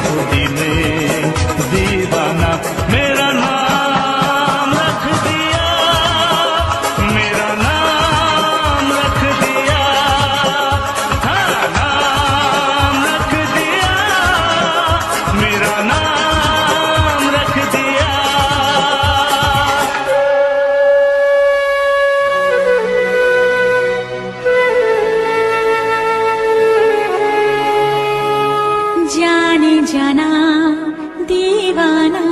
खुदी ने दीवाना मेरा नाम रख दिया, मेरा नाम रख दिया, हाँ नाम रख दिया, मेरा नाम रख दिया। जाने जाना दीवाना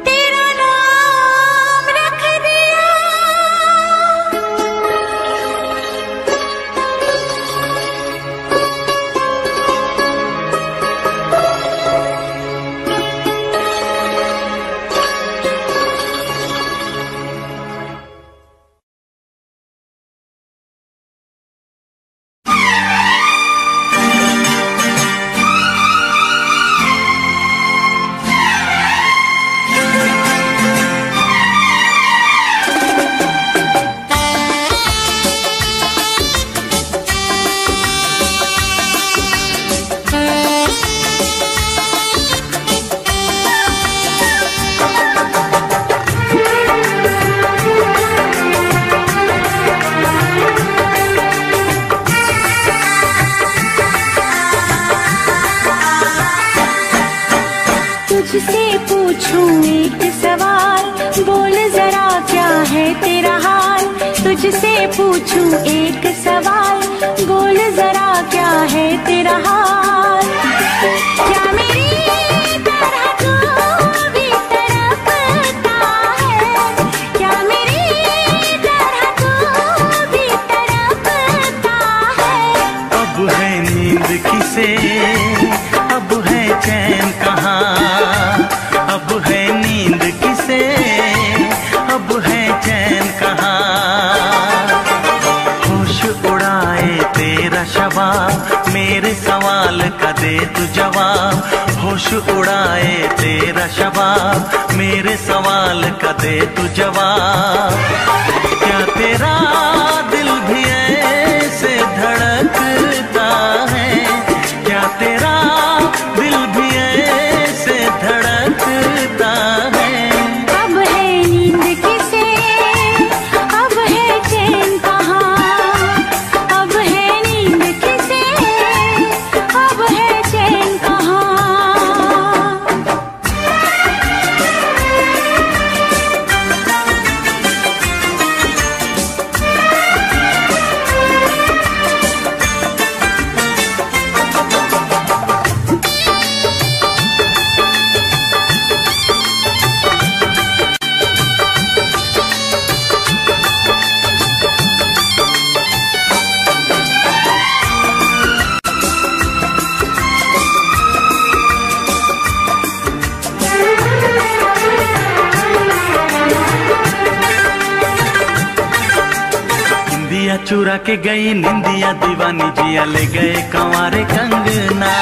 तेरा नाम रख दिया। तुझसे पूछूं एक सवाल, बोल जरा क्या है तेरा हाल। तुझसे पूछूं एक सवाल, बोल जरा क्या है तेरा हाल। क्या मेरी तरह तू भी तड़पता है, क्या मेरी तरह तू भी तड़पता है। अब है नींद किसे, अब है चैन कहाँ, अब है नींद किसे, अब है चैन कहाँ। होश उड़ाए तेरा शबाब, मेरे सवाल का दे तू जवाब। होश उड़ाए तेरा शबाब, मेरे सवाल का दे तू जवाब। क्या तेरा दिल भी ऐसे धड़कता है, क्या तेरा दिल भी ऐसे धड़कता है। अब है नींद किसे, अब है चैन कहाँ। अब है नींद किसे, अब है चैन कहाँ। निंदिया चुरा के गई निंदिया दीवानी, जिया ले गए कंवारे कंगना।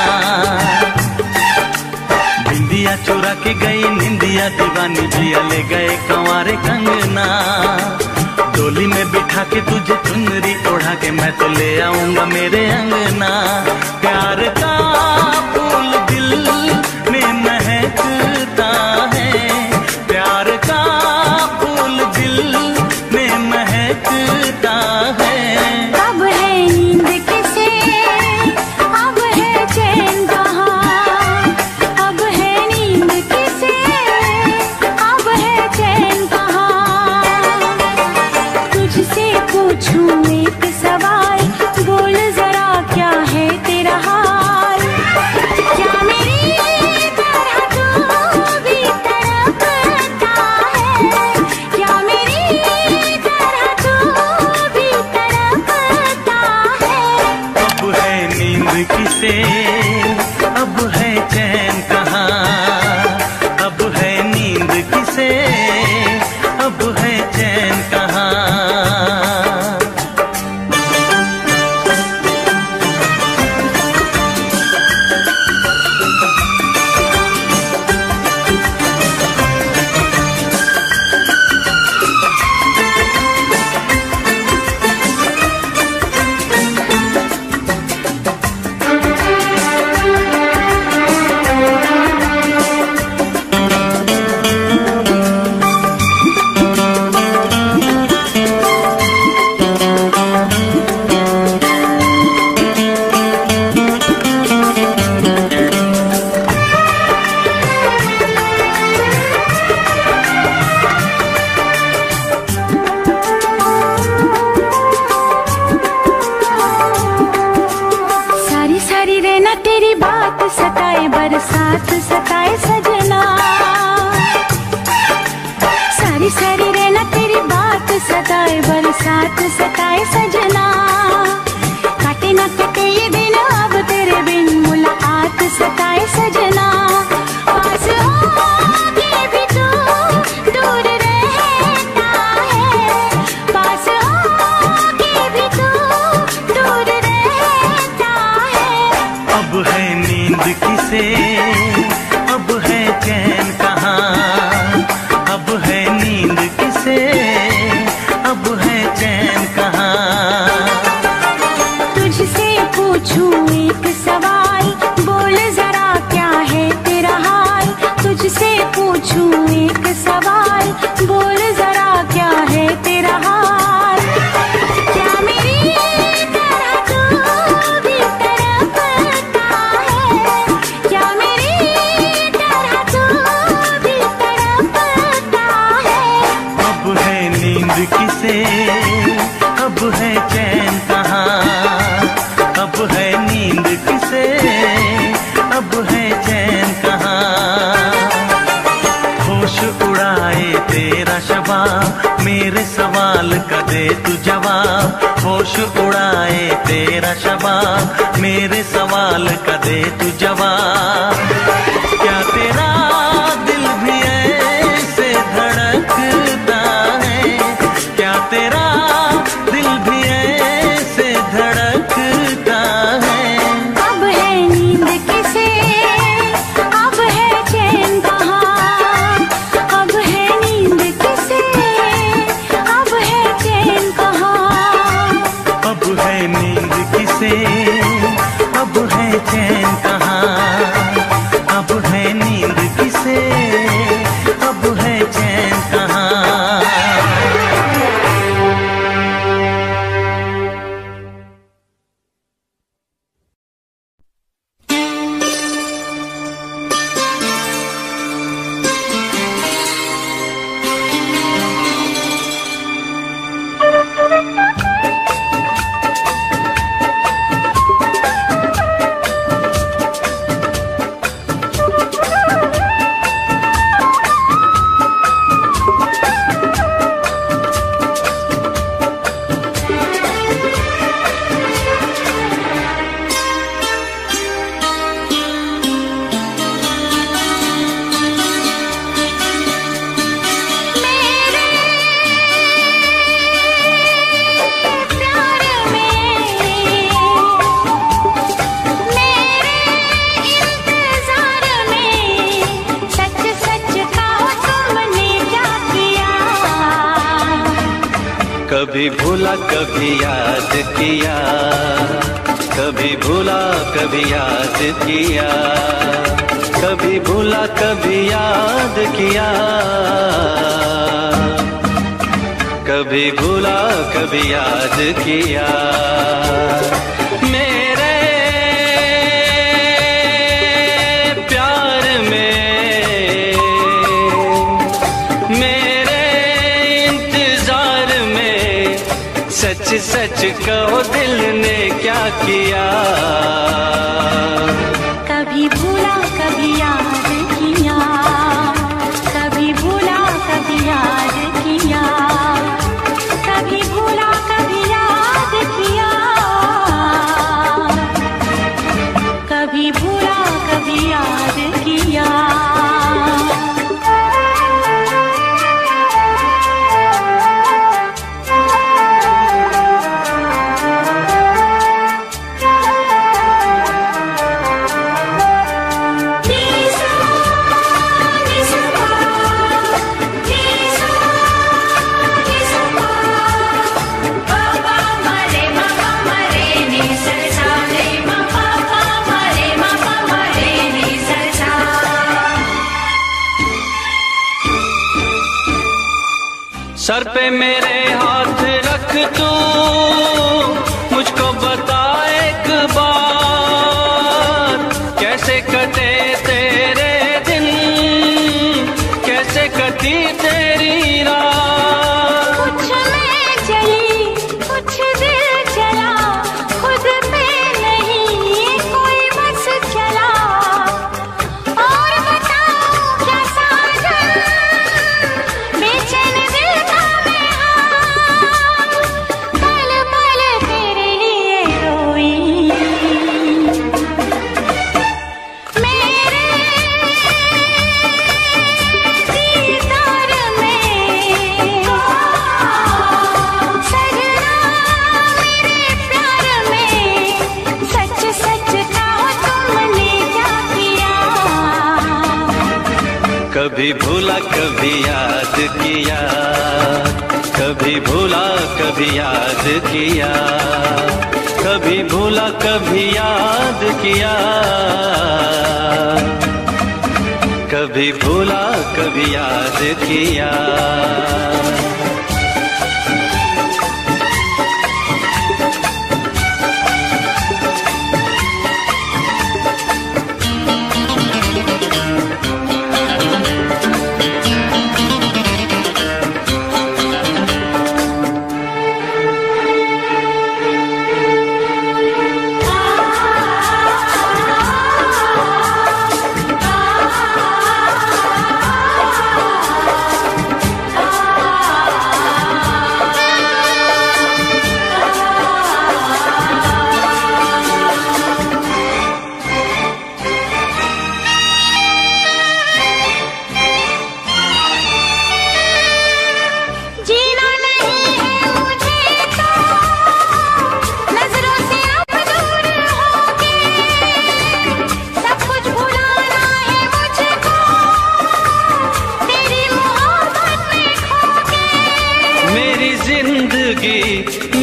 निंदिया चुरा के गई निंदिया दीवानी, जिया ले गए कंवारे कंगना। डोली में बिठा के तुझे चुनरी ओढ़ा के मैं तो ले आऊंगा मेरे अंगना। प्यार का फूल दिल में महकता है, प्यार का फूल दिल में महकता है। अब है नींद किसे, अब है चैन कहाँ। अब है नींद किसे, अब है चैन कहाँ। तुझसे पूछूं एक सवाल, बोल जरा क्या है तेरा हाल। क्या मेरी तरह तू भी तड़पता है, क्या मेरी तरह तू भी तड़पता है। अब है नींद किसे, अब है चैन कहाँ। अब है नींद किसे, अब है चैन कहाँ। सारी रहना तेरी बात सताए, बरसात सताए सजना। सारी सारी रहना तेरी बात सताए, बरसात सताए सजना। काटे ना कटे ये दिन अब तेरे बिन, मुलाकात सताए सजना। पास होके भी तू दूर रहता है, पास होके भी तू दूर रहता है। अब है नींद किसे, अब है चैन कहाँ, अब है नींद किसे, अब है चैन कहाँ। तुझसे पूछूं एक सवाल, बोल जरा क्या है तेरा हाल। तुझसे पूछूं एक सवाल, बोल जरा क्या है तेरा हाल। क्या मेरी तरह तू भी तड़पता है, क्या मेरी तरह तू भी तड़पता है। अब है नींद किसे, अब है चैन कहाँ, अब है नींद किसे, अब है चैन कहाँ। होश उड़ाए तेरा शबाब, मेरे सवाल का दे तू जवाब। होश उड़ाए तेरा शबाब, मेरे सवाल का दे तू जवाब। क्या तेरा दिल भी ऐसे धड़कता है, क्या तेरा दिल भी ऐसे धड़कता है। अब है नींद किसे, अब है चैन कहाँ। अब है नींद किसे, अब है चैन कहाँ। अब है नींद किसे, अब है चैन कहाँ। अब है नींद किसे, अब है चैन कहाँ। कभी भूला कभी याद किया, कभी भूला कभी याद किया, कभी भूला कभी याद किया, कभी भूला कभी याद किया। मेरे प्यार में, मेरे इंतजार में, सच सच कहो दिल ने क्या किया। कभी भूला कभी याद किया, कभी भूला कभी याद किया, कभी भूला कभी याद किया, कभी भूला कभी याद किया। सर पे मेरे हाथ रख तू, मुझको बता एक बार, कैसे कटे तेरे दिन, कैसे कटी तेरी रात। कुछ मैं चली कुछ दिल चला, खुद पे नहीं कोई कभी भूला कभी याद किया, कभी भूला कभी याद किया, कभी भूला कभी याद किया, कभी भूला कभी याद किया।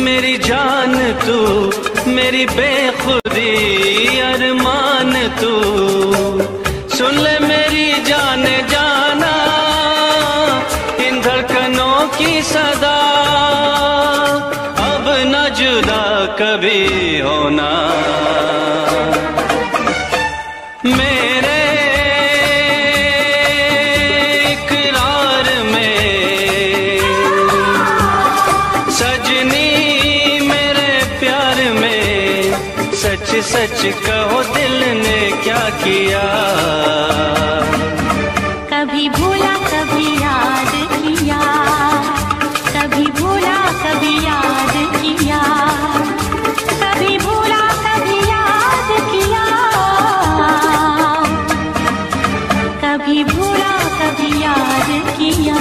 मेरी जान तू, मेरी बेखुदी अरमान तू, सुन ले मेरी जाने जाना इन धड़कनों की सदा, अब न जुदा कभी होना मेरे इकरार में, सजनी मेरे प्यार में, सच सच कहो दिल ने क्या किया। कभी भूला कभी याद किया, कभी भूला कभी याद किया, कभी भूला कभी याद किया, कभी भूला कभी याद किया।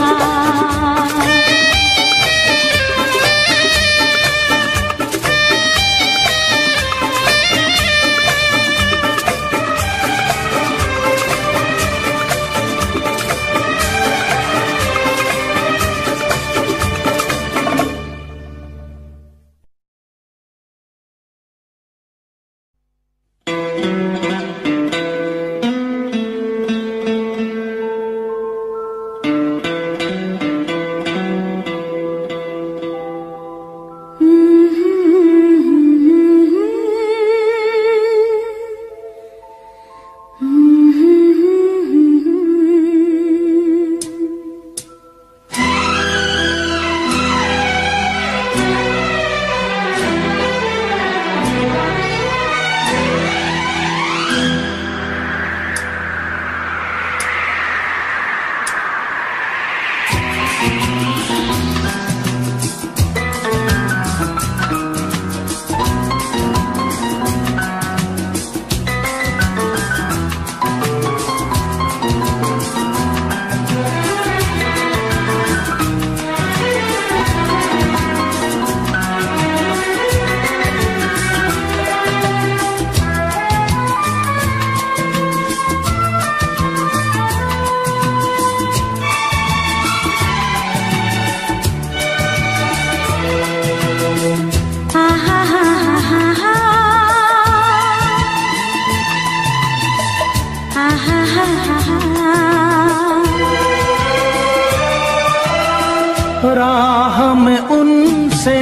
राह में उनसे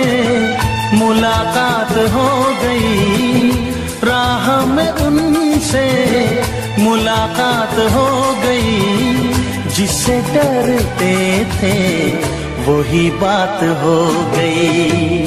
मुलाकात हो गई, राह में उनसे मुलाकात हो गई, जिससे डरते थे वही बात हो गई।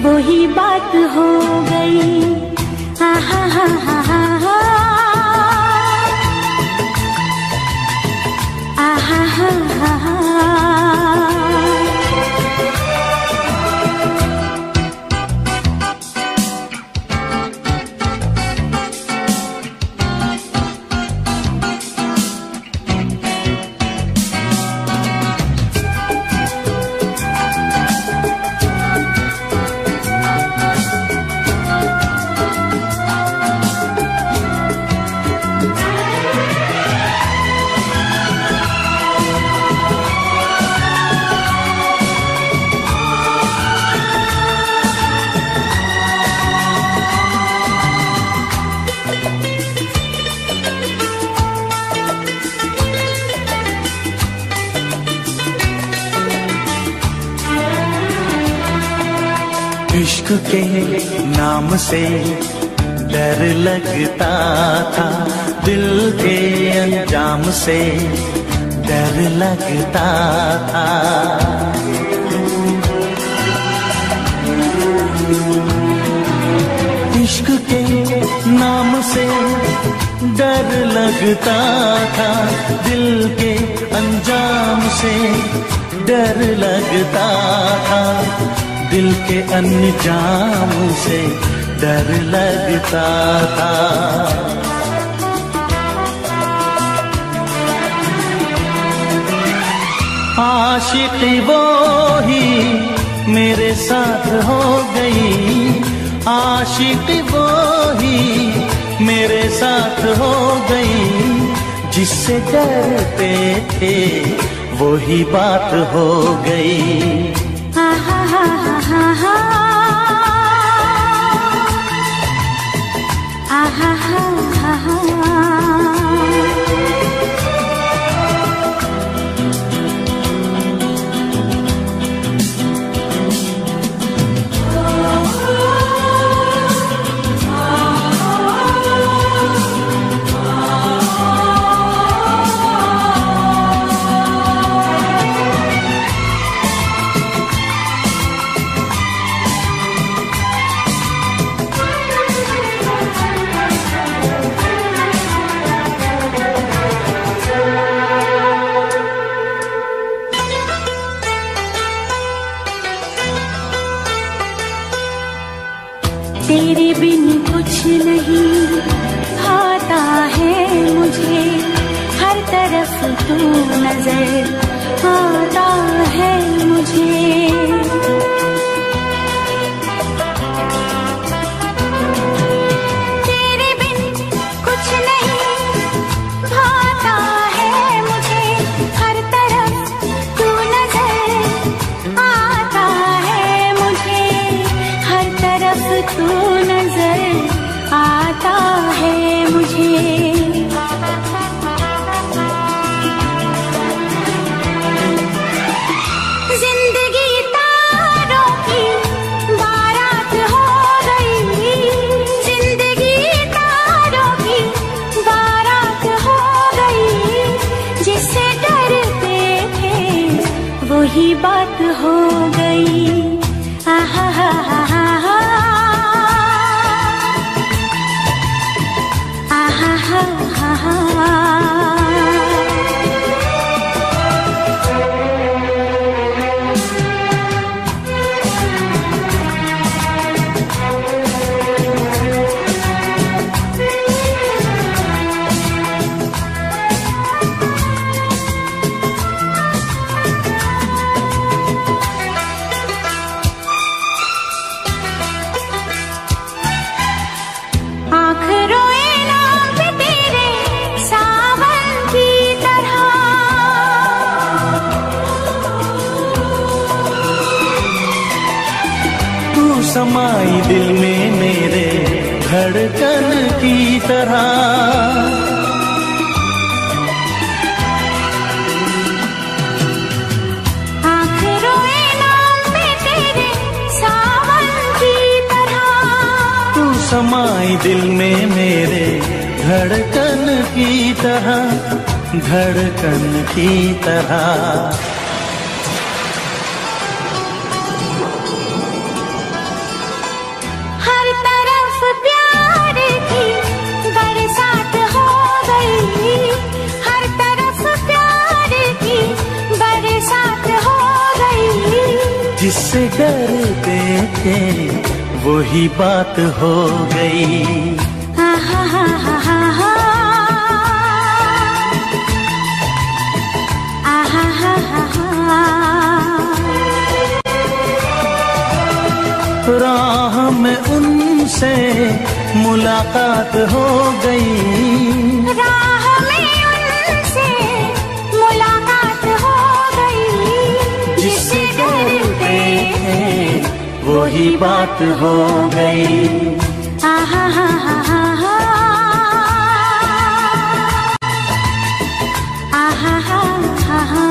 वही बात हो गई। इश्क के नाम से डर लगता था, दिल के अंजाम से डर लगता था। इश्क के नाम से डर लगता था, दिल के अंजाम से डर लगता था, दिल के अंजाम से डर लगता था। आशिक़ी वो ही मेरे साथ हो गई, आशिक़ी वो ही मेरे साथ हो गई, जिससे डरते थे वो ही बात हो गई। हा हा हा हा हा हा हा हा। तेरे बिन कुछ नहीं आता है मुझे, हर तरफ तू नजर आता है मुझे। तेरे बिन कुछ नहीं आता है मुझे, हर तरफ तू नजर आता है मुझे, हर तरफ तू नजर आता है मुझे। जिंदगी तारों की बारात हो गई, जिंदगी तारों की बारात हो गई, जिससे डरते थे वही बात हो गई। आहा हा हा हा हा आहा हा हा हा। आँख रोए नाम तेरे सावन की तरह, तू समाई दिल में मेरे धड़कन की तरह। आँख रोए नाम तेरे सावन की तरह, तू समाई दिल में मेरे धड़कन की तरह, धड़कन की तरह। हर तरफ प्यार की बरसात हो गई, हर तरफ प्यार की बरसात हो गई, जिससे डरते थे वही बात हो गई। आहा हा हा हा हा आहा हा हा हा। राह में उनसे मुलाकात हो गई, राह में उनसे मुलाकात हो गई, जिससे डरते थे वही बात हो गई। आहा हा हा हा हा आहा हा हा हा।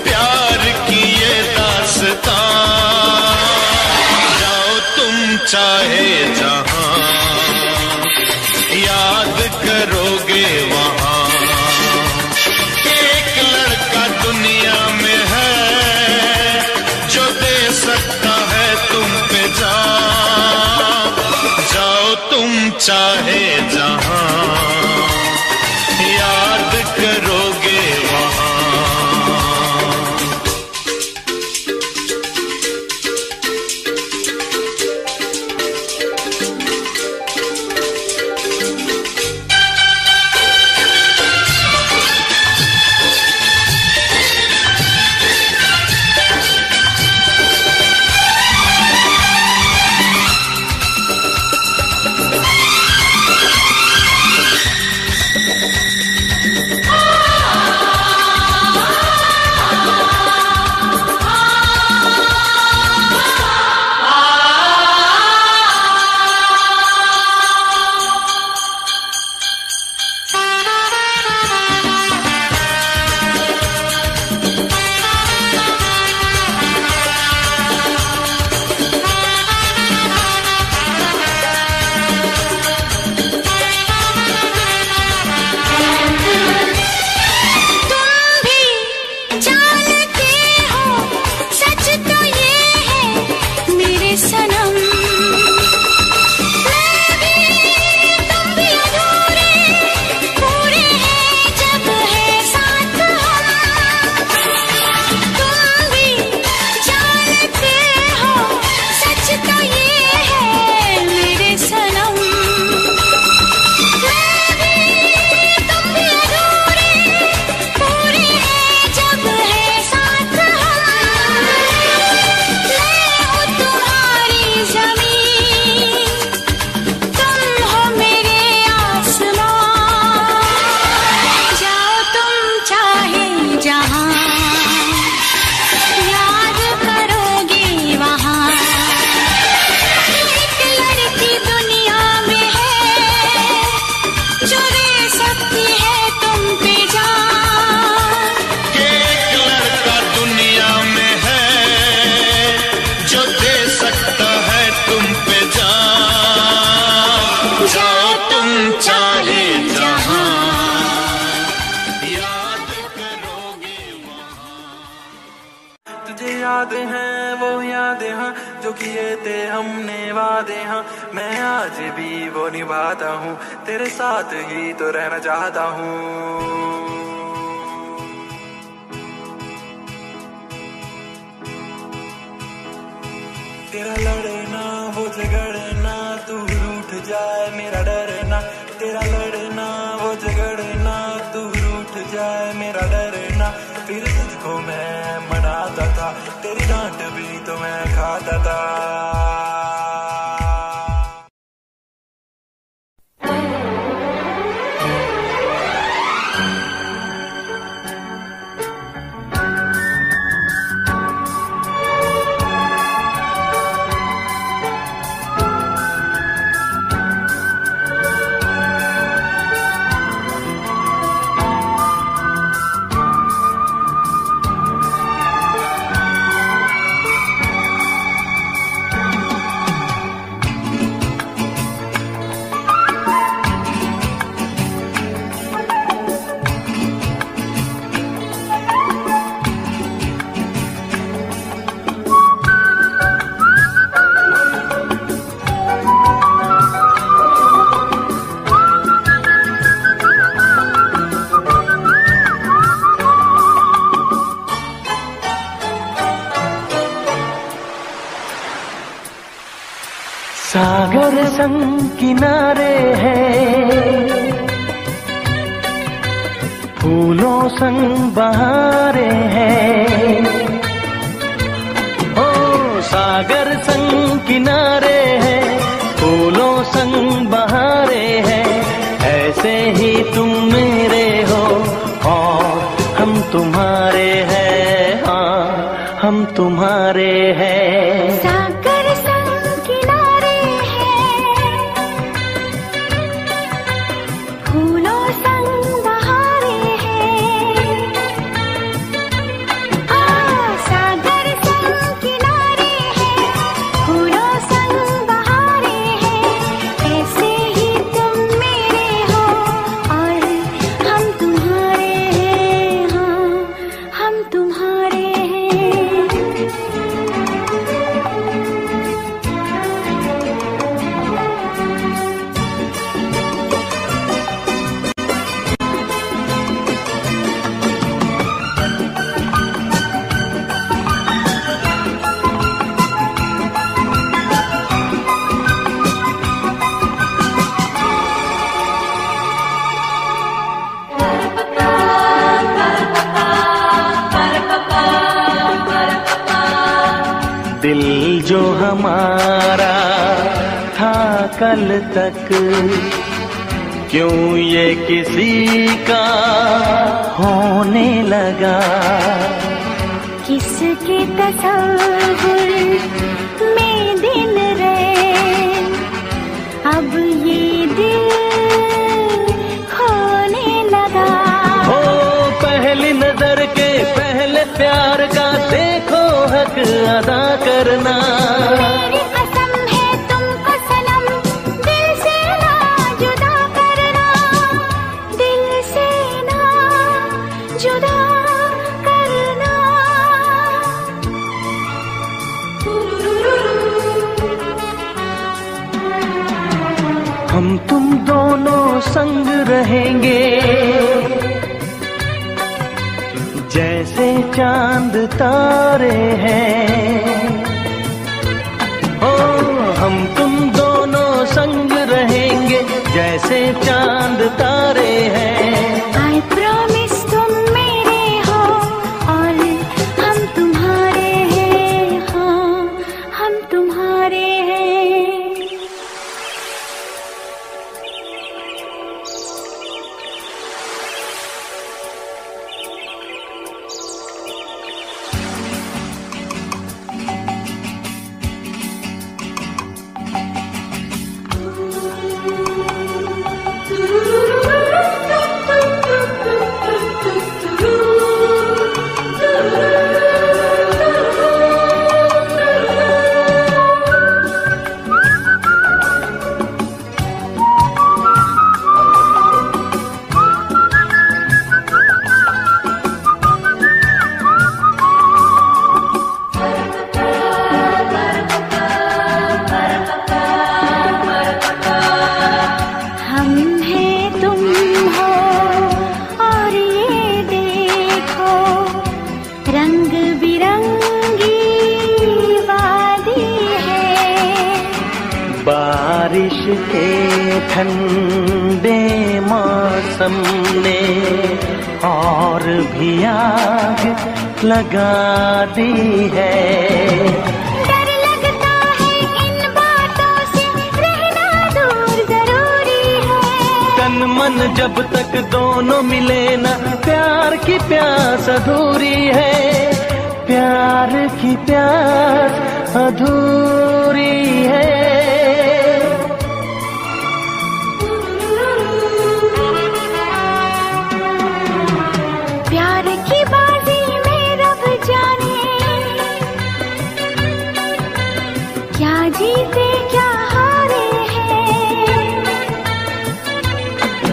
प्यार की ये दास्तां। जाओ तुम चाहे जहां, याद करोगे वहां। एक लड़का दुनिया में है जो दे सकता है तुम पे जान। जाओ तुम चाहे जहां, याद करोगे वहां। याद हैं वो यादें हाँ जो किए थे हमने वादे हाँ, मैं आज भी वो निभाता हूँ, तेरे साथ ही तो रहना चाहता हूँ। तेरा लड़ना वो झगड़ना तू रूठ जाए मेरा डरना, तेरा लड़ना वो झगड़ना तू रूठ जाए मेरा डरना। फिर तुझको मैं मनाता था, तेरी डांट भी तो मैं खाता था। सागर संग किनारे हैं, फूलों संग बहारे हैं। ओ सागर संग किनारे हैं, फूलों संग बहारे हैं। ऐसे ही तुम मेरे हो और हम तुम्हारे हैं, हाँ हम तुम्हारे हैं। सागर संग किनारे हैं, फूलों संग बहारे हैं। जो हमारा था कल तक, क्यों ये किसी का होने लगा। किसके तसव्वुर में दिन रहे, अब ये दिल खोने लगा। हो पहली नजर के पहले प्यार का देखो हक अदा करना। मेरी कसम है तुमको सनम, दिल से ना जुदा करना, दिल से ना जुदा करना। हम तुम दोनों संग रहेंगे, जैसे चांद तारे हैं। ओ हम तुम दोनों संग रहेंगे, जैसे चांद तारे हैं। I promise तुम मेरे हो और हम तुम्हारे हैं, हाँ हम तुम्हारे हैं। बारिश के ठंडे मौसम ने और भी आग लगा दी है। डर लगता है इन बातों से, रहना दूर जरूरी है। तन मन जब तक दोनों मिले ना, प्यार की प्यास अधूरी है। प्यार की प्यास अधूरी है। प्यार की बाजी में रब जाने, क्या जीते क्या हारे हैं।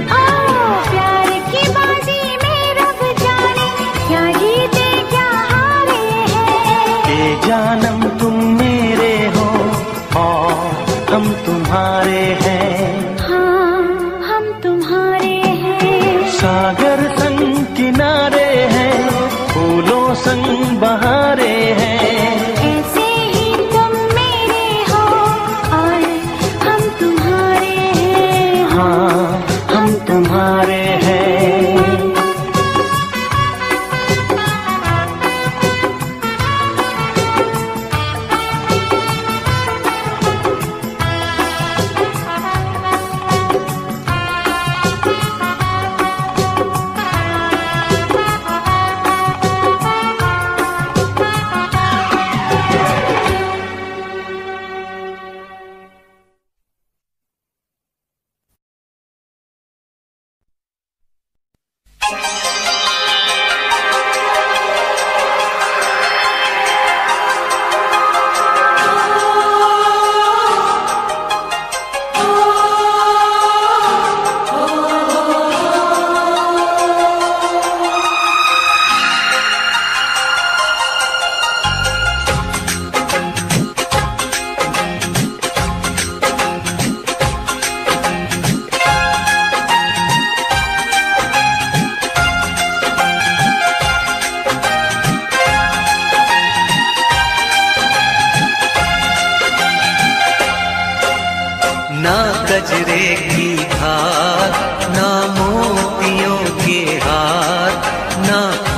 ओ प्यार की बाजी में रब जाने, क्या जीते क्या हारे हैं। ये जानम तुम मेरे हो और हम तुम्हारे हैं। हाँ हम तुम्हारे हैं। सागर संग किनारे हैं, फूलों संग बहारे हैं। ऐसे ही तुम मेरे हो और हम तुम्हारे हैं। हाँ हम तुम्हारे हैं।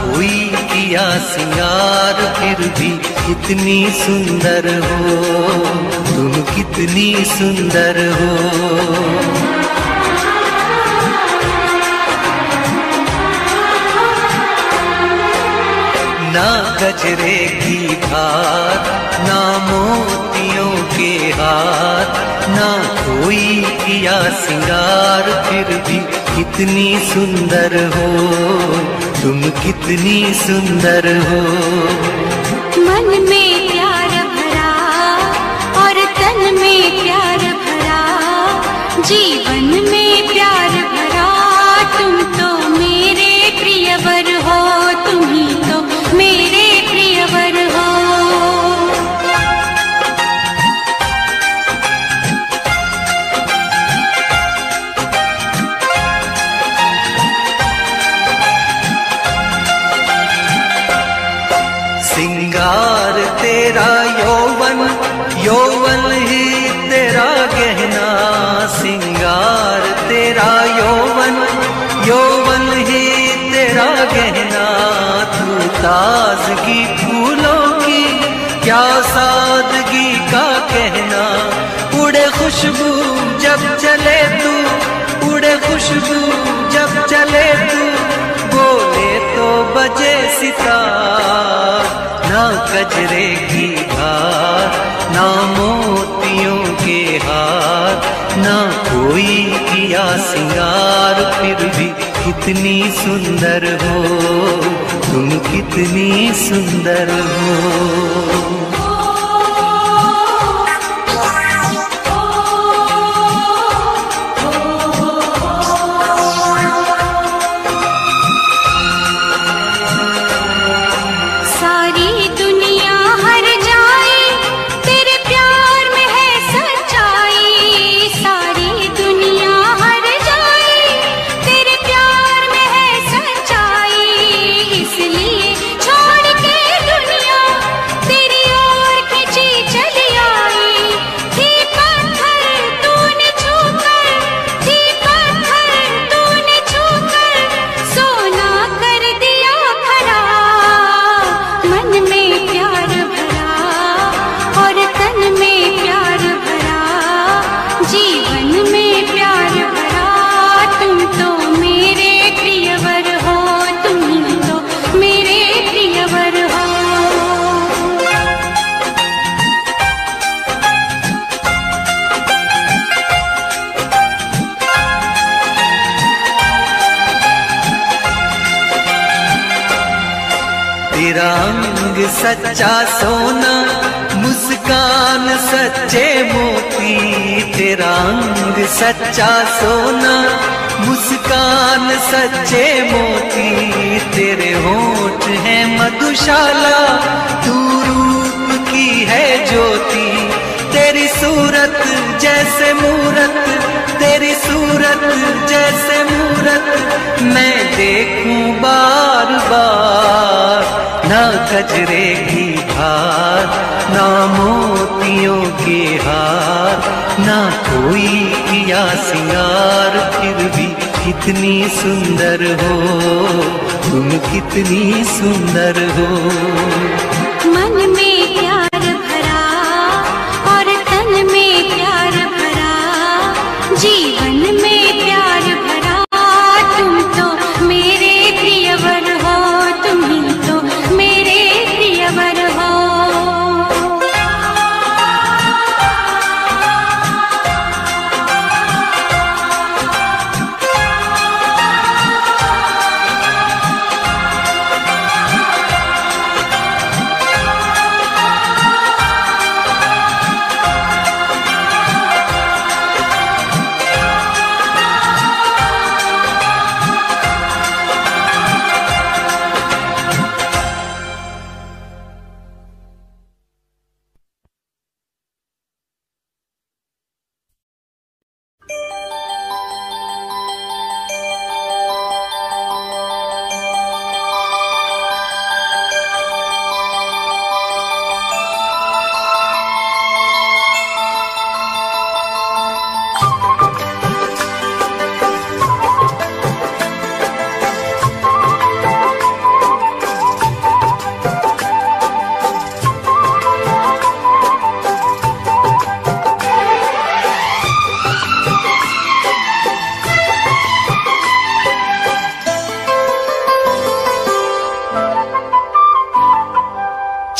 कोई किया सिंगार फिर भी कितनी सुंदर हो, तुम कितनी सुंदर हो। ना गजरे की धार, ना मोतियों के हार, ना कोई किया सिंगार फिर भी कितनी सुंदर हो, तुम कितनी सुंदर हो। मन में प्यार भरा और तन में प्यार भरा, जीवन में प्यार भरा, तुम तो मेरे प्रियवर हो, तुम ही तो मेरे प्रियवर हो। सिंगार तेरा यौवन, यौवन ही तेरा गहना, सिंगार तेरा यौवन, यौवन ही तेरा गहना। तू ताजगी फूलों की, क्या सादगी का कहना। उड़े खुशबू जब चले तू, उड़े खुशबू जब चले तू, बोले तो बजे सितार। ना गजरे की धार, ना मोतियों के हार, ना कोई किया सिंगार फिर भी कितनी सुंदर हो, तुम कितनी सुंदर हो। तेरा अंग सच्चा सोना, मुस्कान सच्चे मोती। तेरा अंग सच्चा सोना, मुस्कान सच्चे मोती। तेरे होठ हैं मधुशाला, तू रूप की है ज्योति। तेरी सूरत जैसे मूरत, तेरी सूरत जैसे मूरत, मैं देखूं बार बार। ना गजरे की धार, ना मोतियों के हार, ना कोई किया सिंगार फिर भी कितनी सुंदर हो, तुम कितनी सुंदर हो। मन में प्यार भरा और तन में प्यार भरा, जीवन में प्यार भरा, तुम तो मेरे प्रियवर हो, तुम ही तो मेरे प्रियवर हो।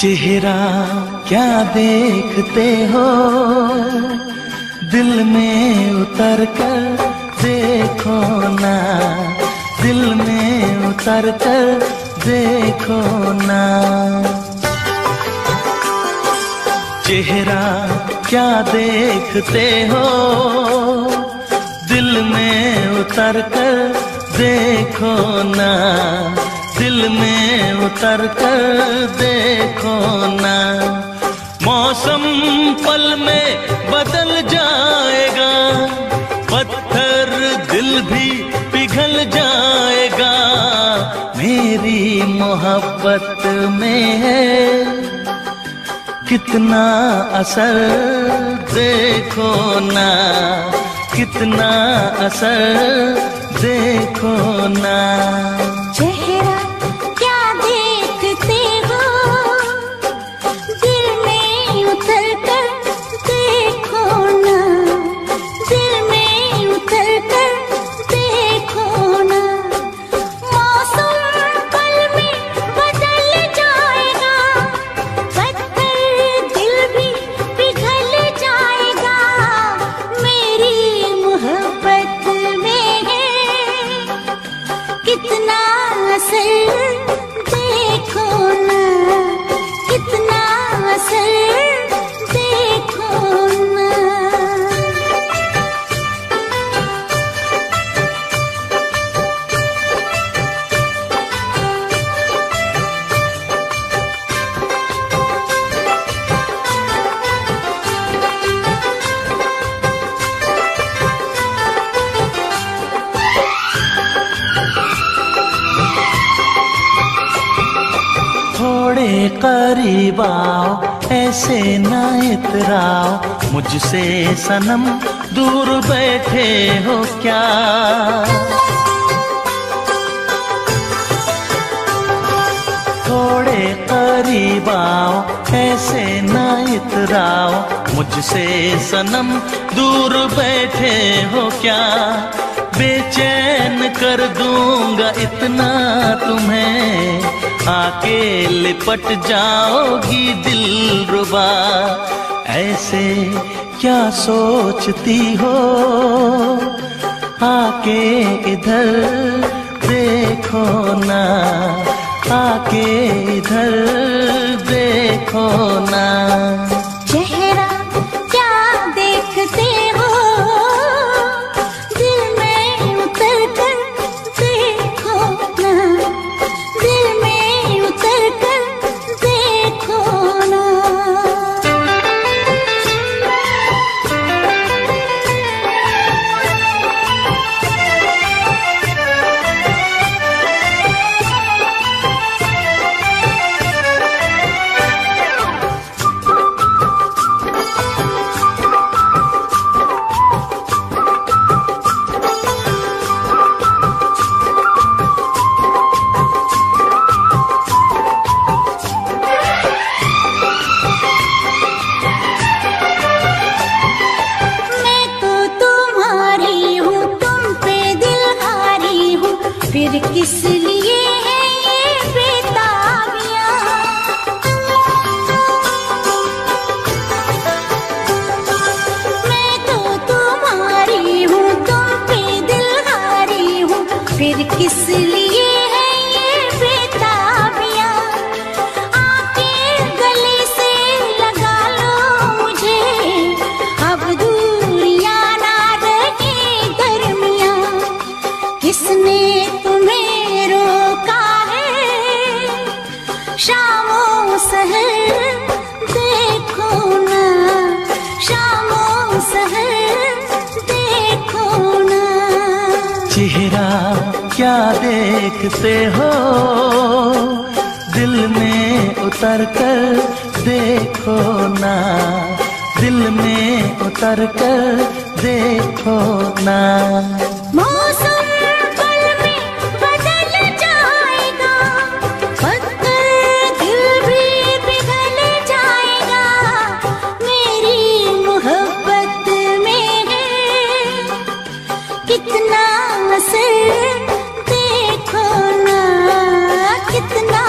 चेहरा क्या देखते हो, दिल में उतर कर देखो ना, दिल में उतर कर देखो ना। चेहरा क्या देखते हो, दिल में उतर कर देखो ना, दिल में उतर कर देखो ना। मौसम पल में बदल जाएगा, पत्थर दिल भी पिघल जाएगा, मेरी मोहब्बत में है कितना असर देखो ना, कितना असर देखो ना। चेहरा क्या देखते हो, दिल में उतर कर देखो ना, दिल में उतर कर देखो ना। मौसम पल में बदल जाएगा, पत्थर दिल भी पिघल जाएगा, मेरी मोहब्बत में है कितना असर देखो ना, कितना असर देखो ना। थोड़े करीब आओ, ऐसे ना इतराओ मुझसे सनम, दूर बैठे हो क्या। थोड़े करीब आओ, ऐसे ना इतराओ मुझसे सनम, दूर बैठे हो क्या। बेचैन कर दूंगा इतना तुम्हें, आके लिपट जाओगी दिलरुबा। ऐसे क्या सोचती हो, आके इधर देखो ना, आके इधर देखो ना। चेहरा क्या देखते हो, दिल में उतर कर देखो ना, दिल में उतर कर देखो ना। मैं तो तुम्हारी हूँ, तुम पे दिल हारी हूँ, फिर किस लिए है ये बेताबियाँ। मैं तो तुम्हारी हूँ, तुम पे दिल हारी हूँ, फिर किस लिए है ये बेताबियाँ। आके गले से लगा लो मुझे, अब दूरियां ना रहे दरमियाँ। किसने तुम्हें रोका है, शामों सहर देखो ना, शामों सहर देखो ना। चेहरा क्या देखते हो, दिल में उतर कर देखो ना, दिल में उतर कर देखो ना। मौसम पल में बदल जाएगा, पत्थर दिल भी पिघल जाएगा, मेरी मोहब्बत में है कितना असर देखो ना, कितना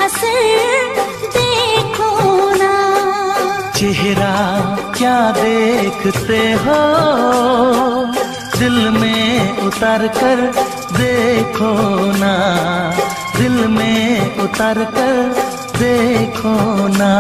असर देखो चेहरा क्या देखते हो, दिल में उतर कर देखो ना, दिल में उतर कर देखो ना।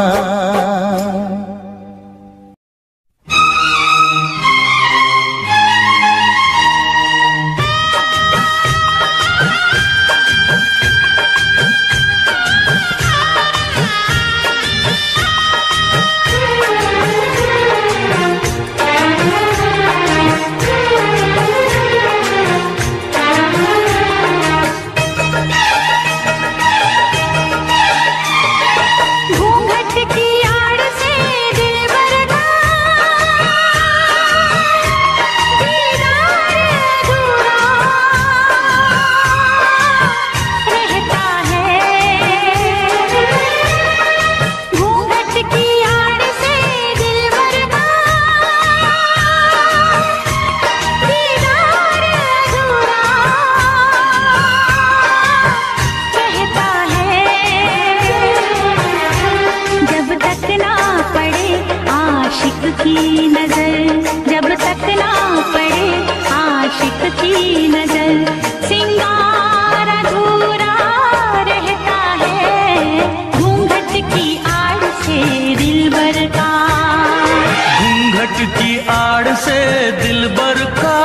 की आड़ से दिलबर का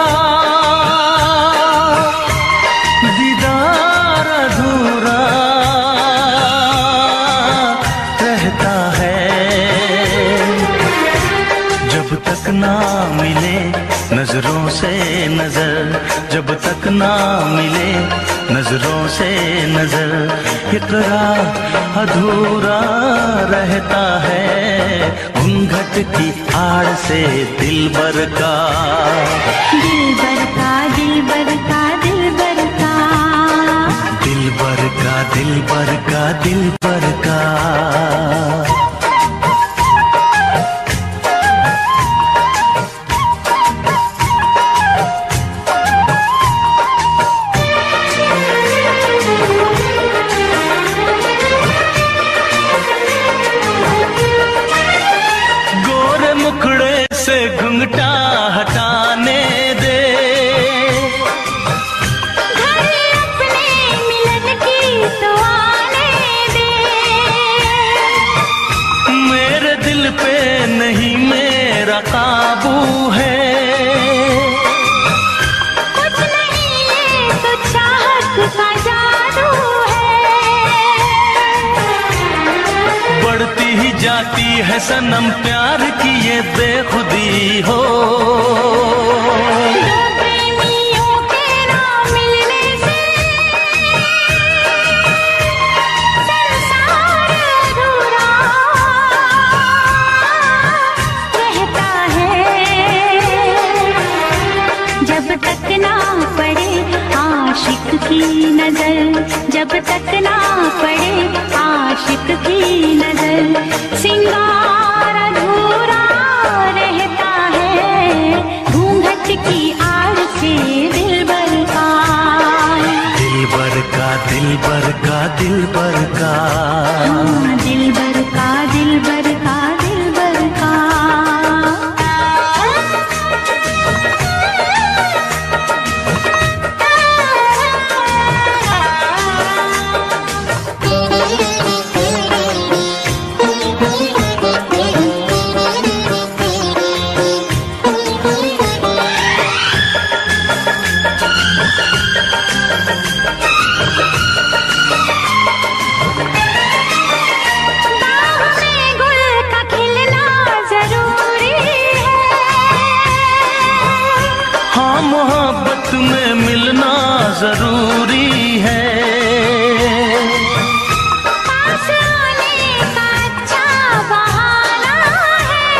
दीदार अधूरा रहता है, जब तक ना मिले नजरों से नजर, जब तक ना मिले नजरों से नजर, इकरार अधूरा रहता है, घूंघट की आड़ से दिलबर का, दिलबर का, दिलबर का, दिलबर का, दिलबर का, दिलबर का, दिलबर का। घुंघटा हटाने दे, घर अपने मिलन की तो आने दे, मेरे दिल पे नहीं मेरा काबू है, कुछ नहीं ये तो चाहत का जादू है, बढ़ती ही जाती है सनम प्यार की ये बेखुदी हो, दो प्रेमियों के ना मिलने से संसार अधूरा रहता है, जब तक ना पड़े आशिक की नजर, जब तक ना पड़े आशिक की नजर, सिंगार अधूरा रहता है, घूंघट की आड़ से दिलबर का, दिलबर का, दिलबर का, दिलबर का, हाँ, दिलबर का, दिलबर का, दिलबर का। जरूरी है, पास आने का अच्छा बहाना है,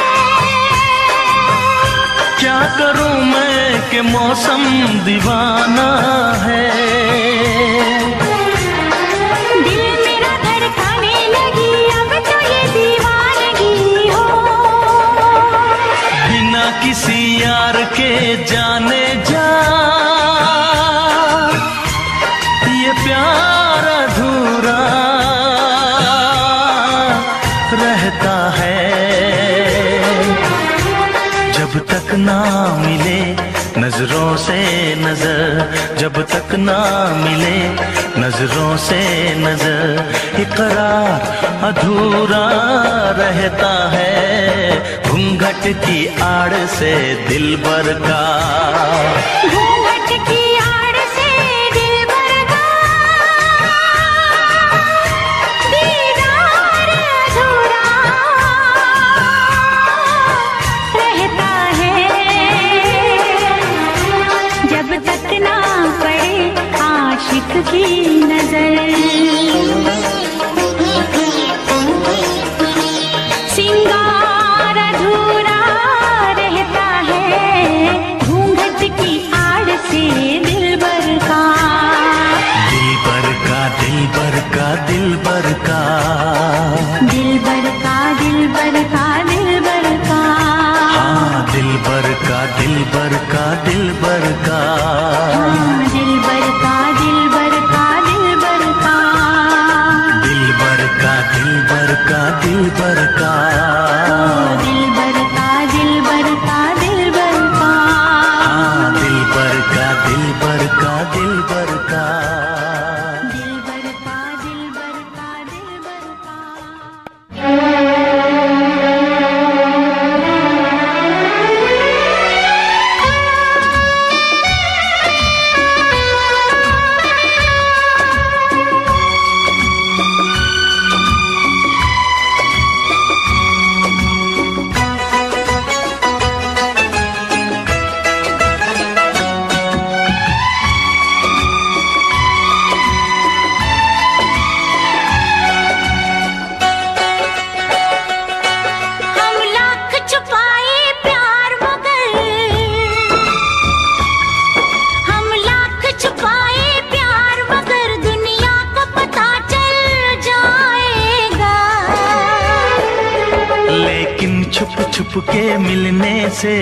क्या करूं मैं कि मौसम दीवाना है, दिल मेरा धड़काने लगी अब तो ये दीवानगी हो, बिना किसी यार के जाने जा प्यार अधूरा रहता है, ना मिले नजरों से नजर, इकरार अधूरा रहता है घूंघट की आड़ से दिलबर का। घूंघट की आड़ से दिलबर का दीदार अधूरा रहता है जब तक ना पड़े आशिक की नजर। सिंगार अधूरा रहता है घूंघट की आड़ से दिलबर का। दिलबर का दिलबर का दिलबर का दिलबर का दिलबर का दिलबर का। हाँ दिलबर का दिलबर का दिलबर का। हाँ, दिलबर का दिलबर का दिलबर का। दिलबर का दिलबर का दिलबर का। दिलबर का दिलबर का दिलबर का। हाँ दिलबर का दिलबर का दिलबर का। दिलबर का दिलबर का दिलबर का। हम लाख छुपाए प्यार मगर, हम लाख छुपाए प्यार मगर दुनिया को पता चल जाएगा। लेकिन छुप छुप के मिलने से,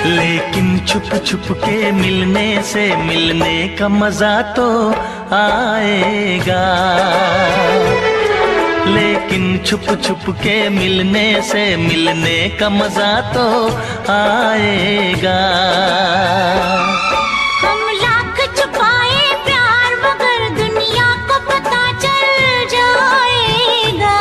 लेकिन छुप छुप के मिलने से मिलने का मजा तो आएगा। लेकिन छुप छुप के मिलने से मिलने का मजा तो आएगा। हम लाख छुपाए प्यार मगर दुनिया को पता चल जाएगा।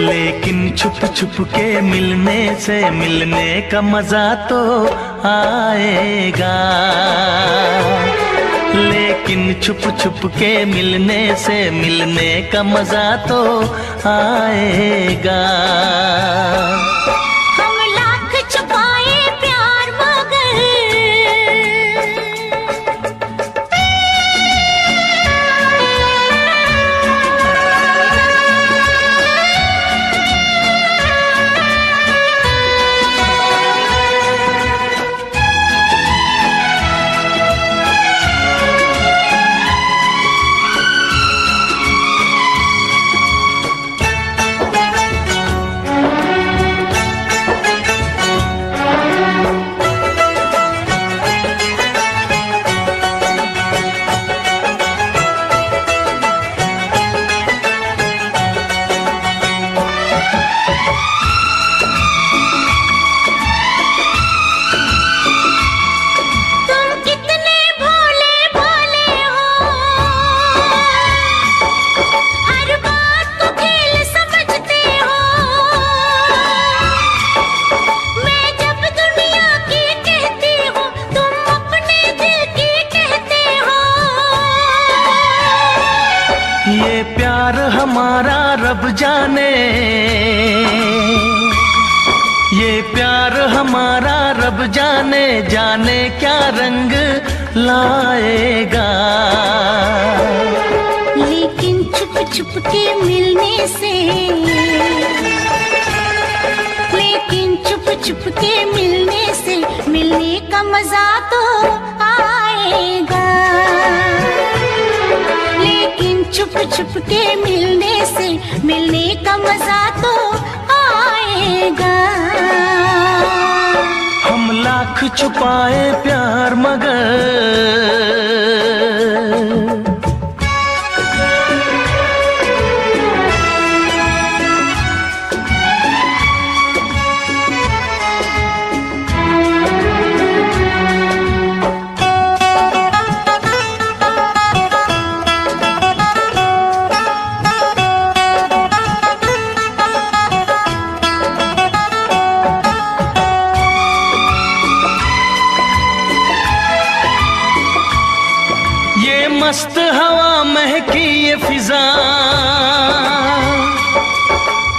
लेकिन छुप छुप के मिलने से मिलने का मजा तो आएगा। लेकिन छुप छुप के मिलने से मिलने का मजा तो आएगा। हम लाख छुपाए प्यार मगर हमारा रब जाने, ये प्यार हमारा रब जाने, जाने क्या रंग लाएगा। लेकिन छुप छुप के मिलने से, लेकिन छुप छुप के मिलने से मिलने का मजा तो आएगा। लेकिन छुप छुप के मिलने से मिलने का मजा तो आएगा। हम लाख छुपाए प्यार मगर की ये फिजा,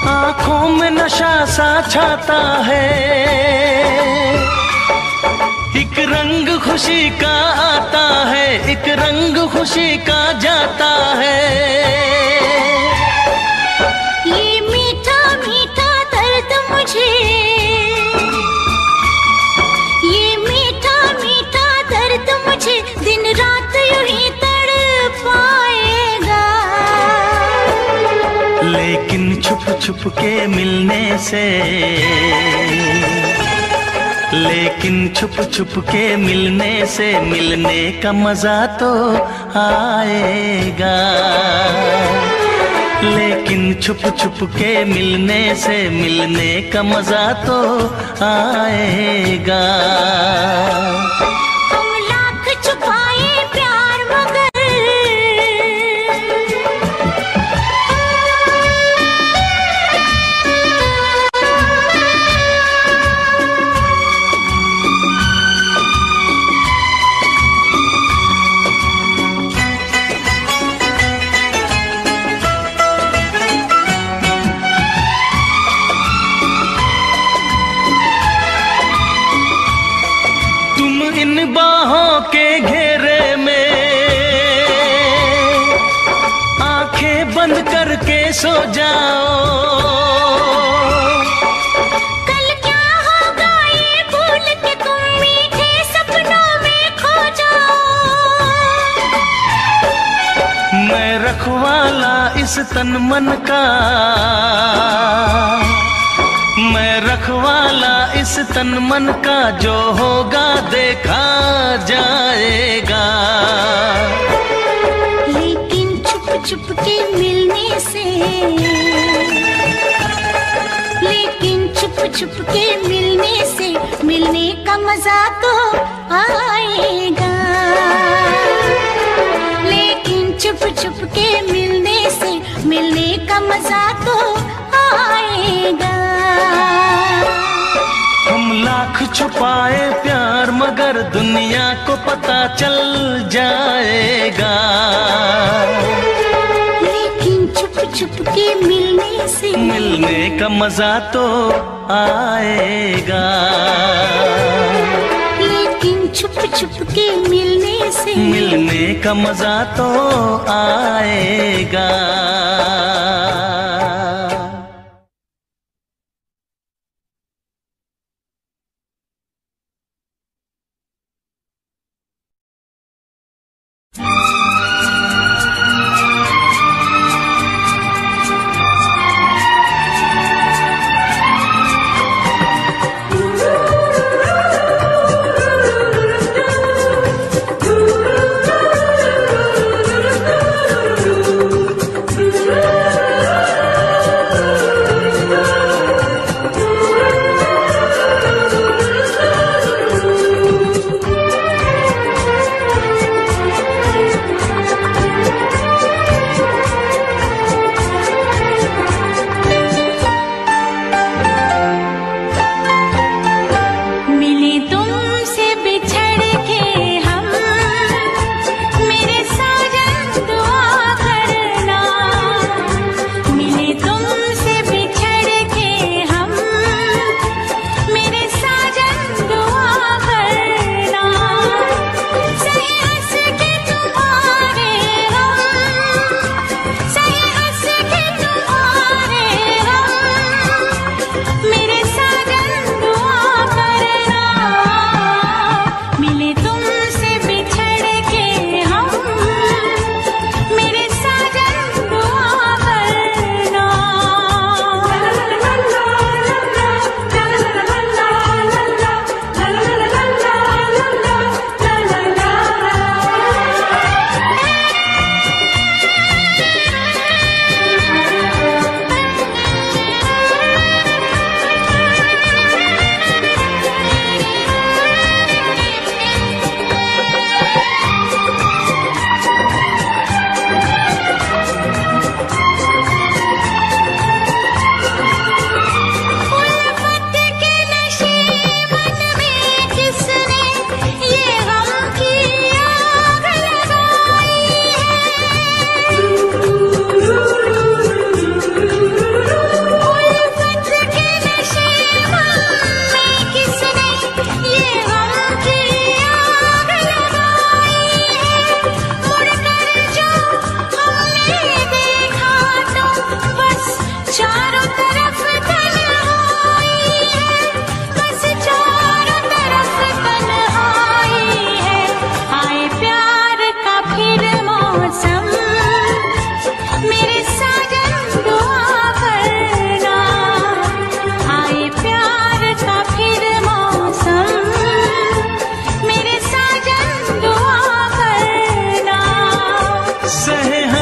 आंखों में नशा सा छाता है, एक रंग खुशी का आता है, एक रंग खुशी का जाता है। ये मीठा मीठा दर्द मुझे, ये मीठा मीठा दर्द मुझे दिन रात यूं ही तड़पाएगा। लेकिन छुप छुप के मिलने से, लेकिन छुप छुप के मिलने से मिलने का मजा तो आएगा। लेकिन छुप छुप के मिलने से मिलने का मजा तो आएगा। हम लाख छुपाए प्यार मगर, इन बाहों के घेरे में आंखें बंद करके सो जाओ। कल क्या होगा ये भूल के तुम मीठे सपनों में खो जाओ। मैं रखवाला इस तन मन का, मैं रखवाला इस तन मन का, जो होगा देखा जाएगा। लेकिन छुप छुप के मिलने से, लेकिन छुप छुप के मिलने से मिलने का मजा तो आएगा। लेकिन छुप छुप के मिलने से मिलने का मजा तो आएगा। हम लाख छुपाए प्यार मगर दुनिया को पता चल जाएगा। लेकिन छुप छुप के मिलने से मिलने का मजा तो आएगा। लेकिन छुप छुप के मिलने से मिलने का मजा तो आएगा।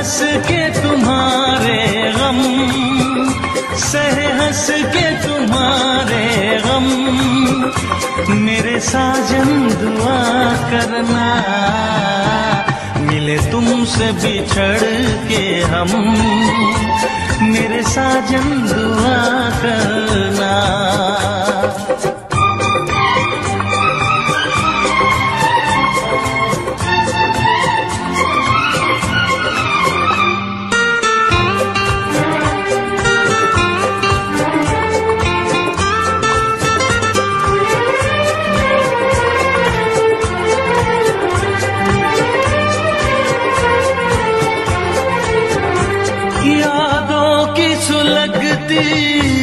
हंस के तुम्हारे गम, सहे हंस के तुम्हारे गम, मेरे साजन दुआ करना, मिले तुमसे बिछड़ के हम, मेरे साजन दुआ करना।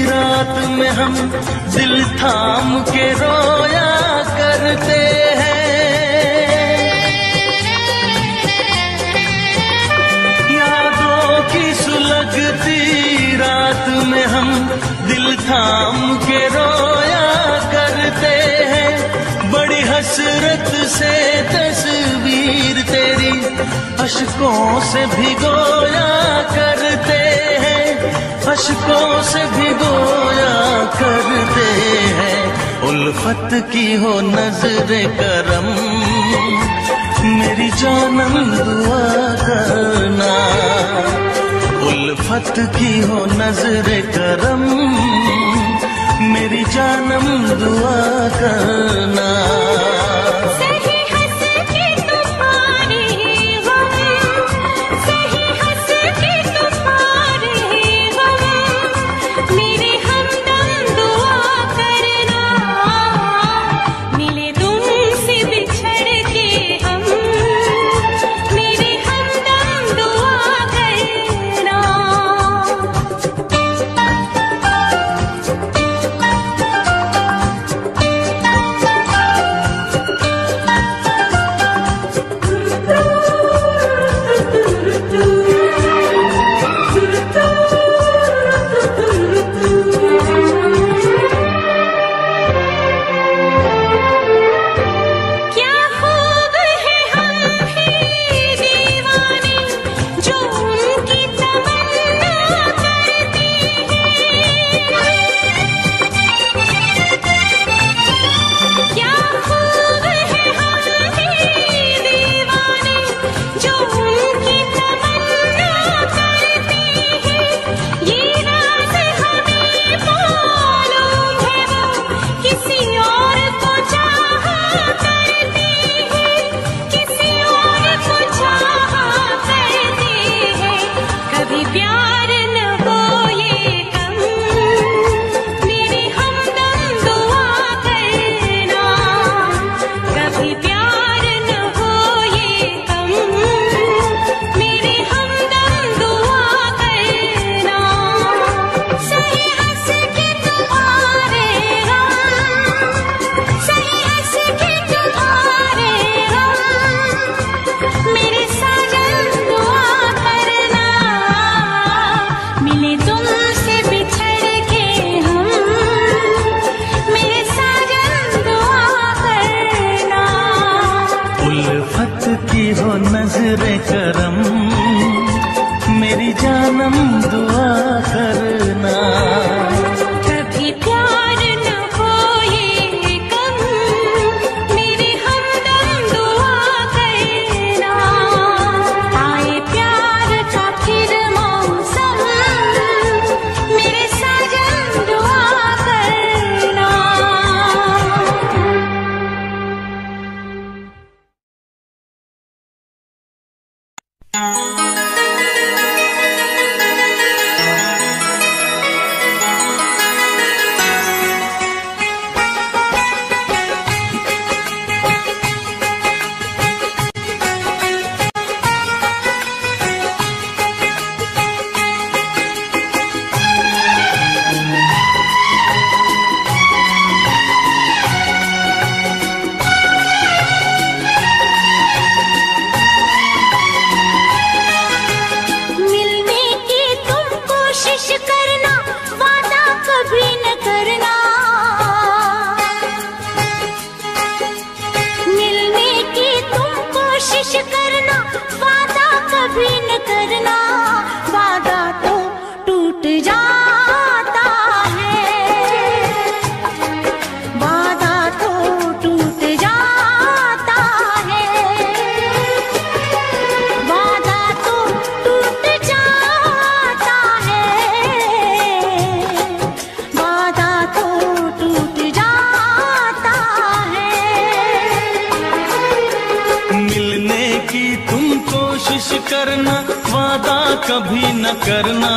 रात में हम दिल थाम के रोया करते हैं, यादों की सुलगती रात में हम दिल थाम के रोया करते हैं। बड़ी हसरत से तस्वीर तेरी अश्कों से भिगोया करते हैं, अश्कों से भिगोया करते हैं। उल्फत की हो नजरे करम, मेरी जानम दुआ करना, उल्फत की हो नजरे करम, मेरी जानम दुआ करना। नजरे करम, मेरी जानम दुआ करना। कभी प्यार न हो ये कम, मेरे हमदम दुआ करना। आए प्यार का फिर मौसम, मेरे साजन दुआ करना। करना, वादा तो टूट जाता है, वादा तो टूट जाता है, वादा तो टूट जाता है, वादा तो टूट जाता है। मिलने की तुम कोशिश करना, वादा कभी न करना,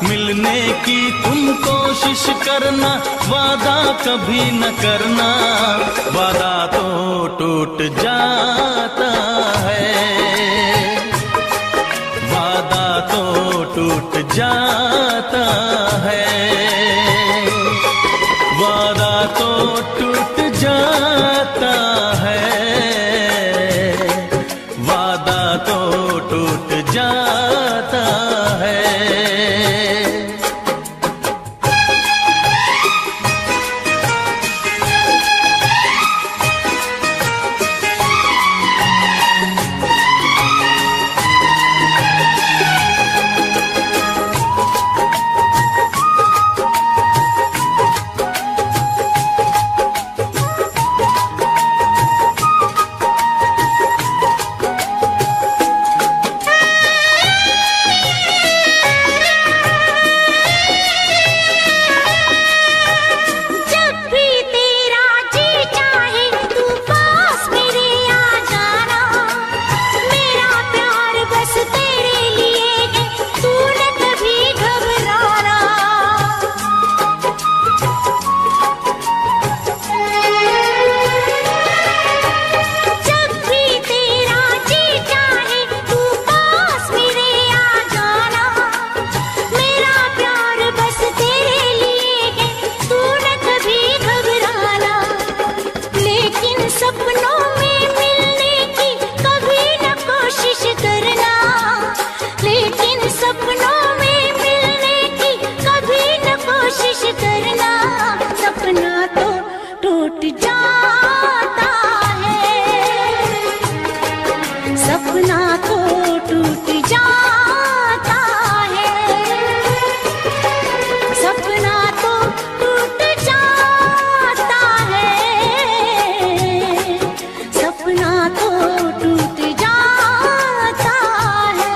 मिलने की तुम कोशिश करना, वादा कभी न करना, वादा तो टूट जाता है, वादा तो टूट जाता है, वादा तो टूट जाता है, वादा तो टूट जाता है। जब भी तेरा जी चाहे तू पास मेरे आ जाना, मेरा प्यार बस तेरे लिए है, तू न कभी घबराना। जब भी तेरा जी चाहे तू पास मेरे आ जाना, मेरा प्यार बस तेरे लिए है, तू न कभी घबराना। लेकिन सपनों में मिलने की कभी न कोशिश करना, लेकिन सपनों में मिलने की कभी न कोशिश करना, सपना तो टूट जाता है, सपना तो टूट जाता है, सपना तो टूट जाता है, सपना तो टूट जाता है।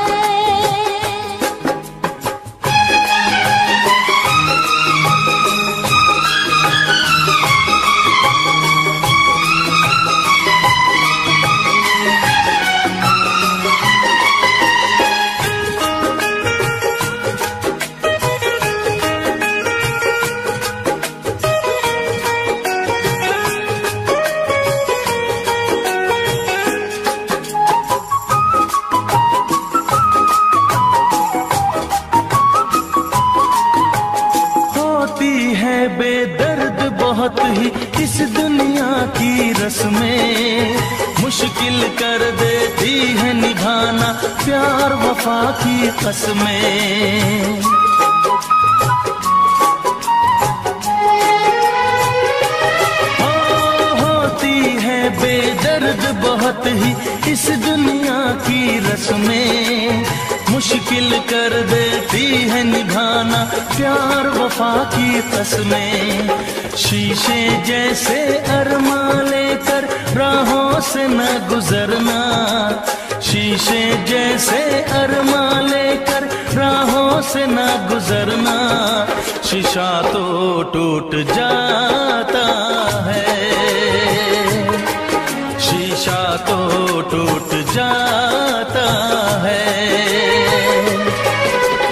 होती है बेदर्द बहुत ही इस दुनिया की रस्में, मुश्किल कर देती है निभाना प्यार वफा की कसमें। होती है बेदर्द बहुत ही इस दुनिया की रस्में, मुश्किल कर देती है निभाना प्यार वफा की कसमें। शीशे जैसे अरमा लेकर राहों से न गुजरना, शीशे जैसे अरमा लेकर राहों से न गुजरना, शीशा तो टूट जाता है, शीशा तो टूट जाता है,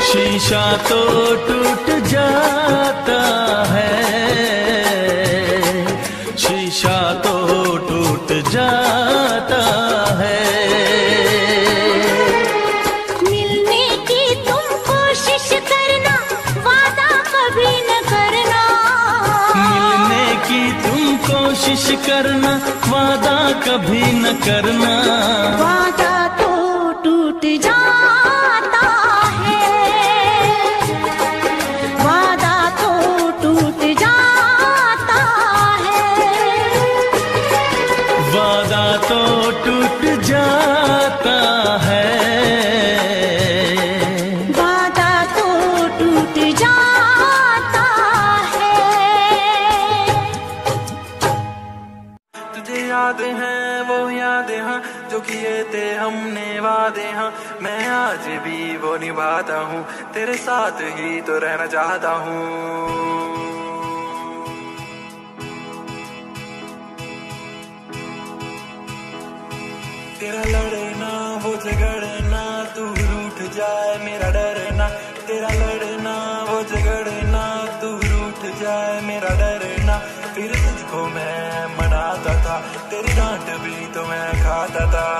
शीशा तो टूट जाता है, शीशा तो टूट जाता है। मिलने की तुम कोशिश करना, वादा कभी न करना, मिलने की तुम कोशिश करना, वादा कभी न करना, वादा तो टूट जाता है, वादा तो टूट जाता है, वादा तो टूट जाता है, वो निभाता हूँ, तेरे साथ ही तो रहना चाहता हूँ। तेरा लड़ना वो झगड़ना, तू रूठ जाए मेरा डरना। तेरा लड़ना वो झगड़ना, तू रूठ जाए मेरा डरना। फिर तुझको मैं मनाता था, तेरी डांट भी तो मैं खाता था।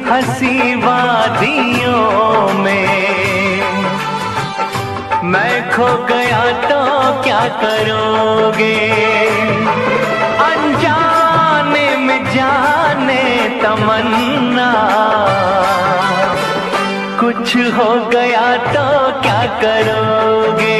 हंसी वादियों में मैं खो गया तो क्या करोगे? अनजाने में जाने तमन्ना, कुछ हो गया तो क्या करोगे?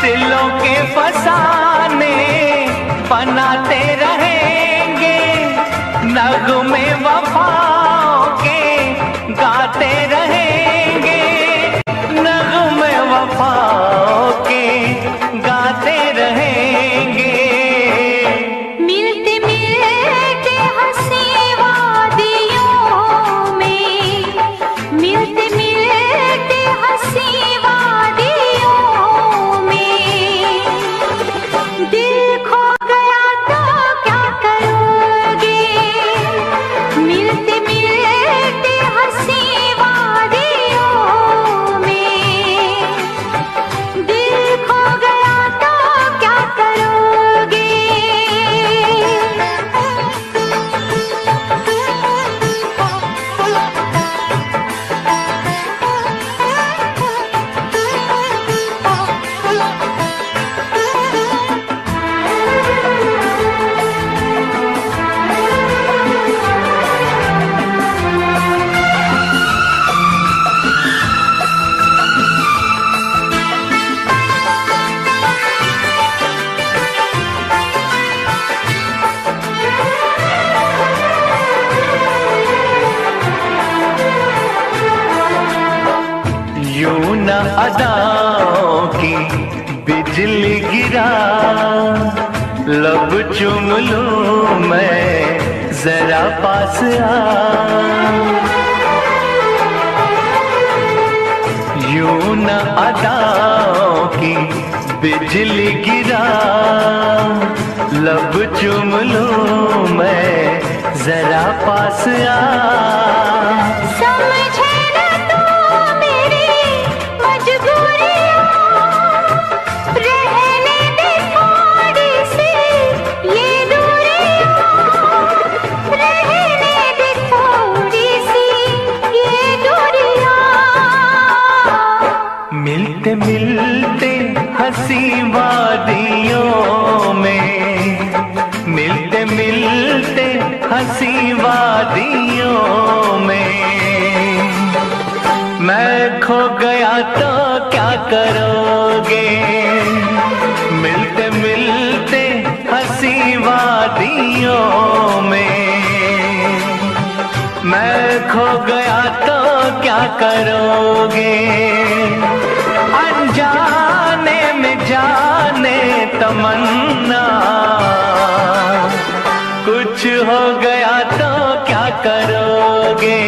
दिलों के फसाने बनाते रहेंगे, नगमे वफाओं के गाते रहेंगे, नगमे वफाओं के गाते रहेंगे। मिलते मिलते हंसी वादियों में, मिलते मिलते हंसी वादियों में, दिल खो गया तो क्या करोगे? मिलते मिलते हंसी वादियों में, दिल खो गया तो क्या करोगे? यूं न अदाओं की बिजली गिरा, लब चूम लूं मैं जरा पास आ। यूं न अदाओं की बिजली गिरा लब चूम लूं मैं, जरा पास आ। समझे न तू मेरी मजबूरियां, रहने दे थोड़ी सी ये दूरियां, रहने दे थोड़ी सी ये दूरियां। मिलते मिलते हंसी वादियों में, मिलते मिलते हंसी वादियों में, मैं खो गया तो क्या करोगे? मिलते मिलते हंसी वादियों में, मैं खो गया तो क्या करोगे? अनजाने में जाने तमन्ना, कुछ हो गया तो क्या करोगे?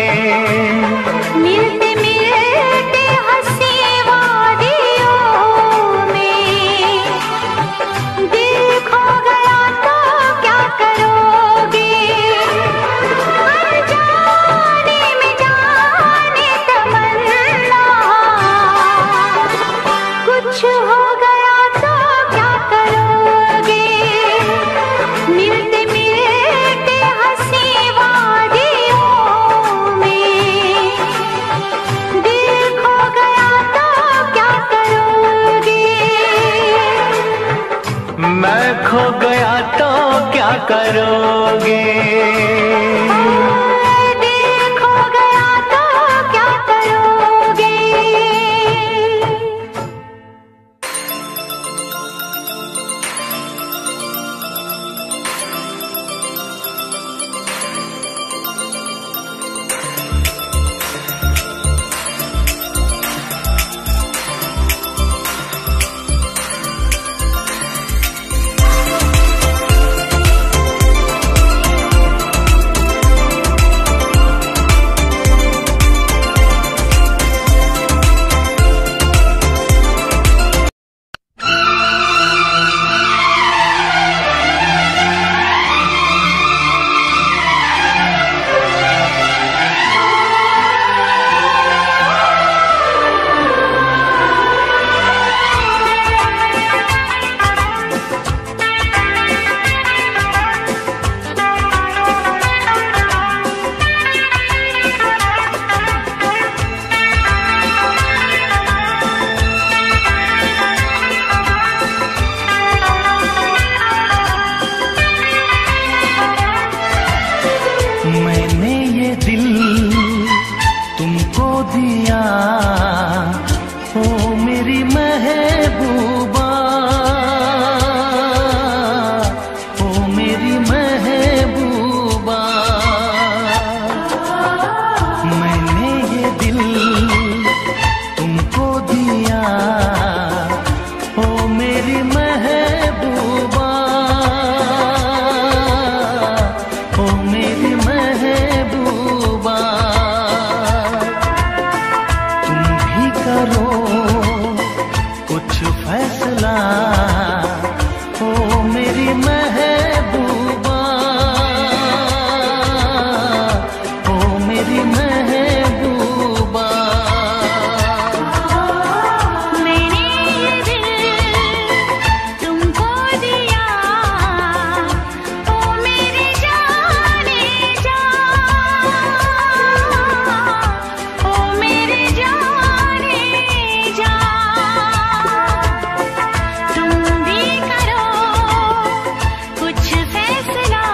मिलते मिलते हंसी वादियों में, दिल खो गया तो क्या करोगे? अनजाने में जाने तमन्ना, कुछ हो गया तो क्या करोगे? मिलते मिलते हंसी वादियों में, दिल खो गया तो क्या करोगे? मैं खो गया तो क्या करोगे? दिल खो गया तो क्या करोगे? मैंने ये दिल तुमको दिया, ओ मेरी महबूबा, ओ मेरी महबूबा। मैंने ये दिल तुमको दिया, ओ मेरी महबूबा, ओ मेरी महबूबा। तुम भी करो कुछ फैसला, ओ मेरी महबूबा, ओ मेरी महबूबा। मैंने ये दिल तुमको दिया, ओ मेरे जाने जा, ओ मेरे जाने जा। तुम भी करो कुछ फैसला,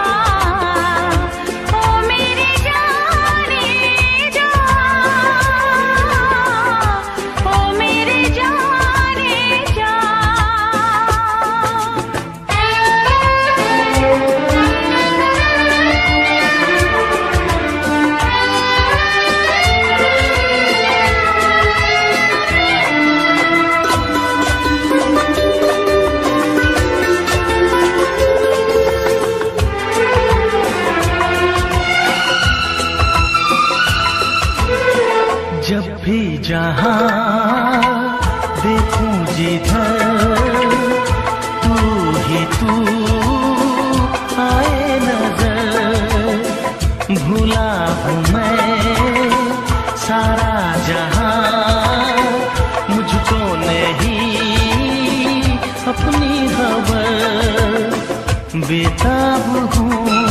ओ मेरे जाने जा, ओ मेरे जाने जा। जब भी जहां देखूं जिधर बेताब हूँ।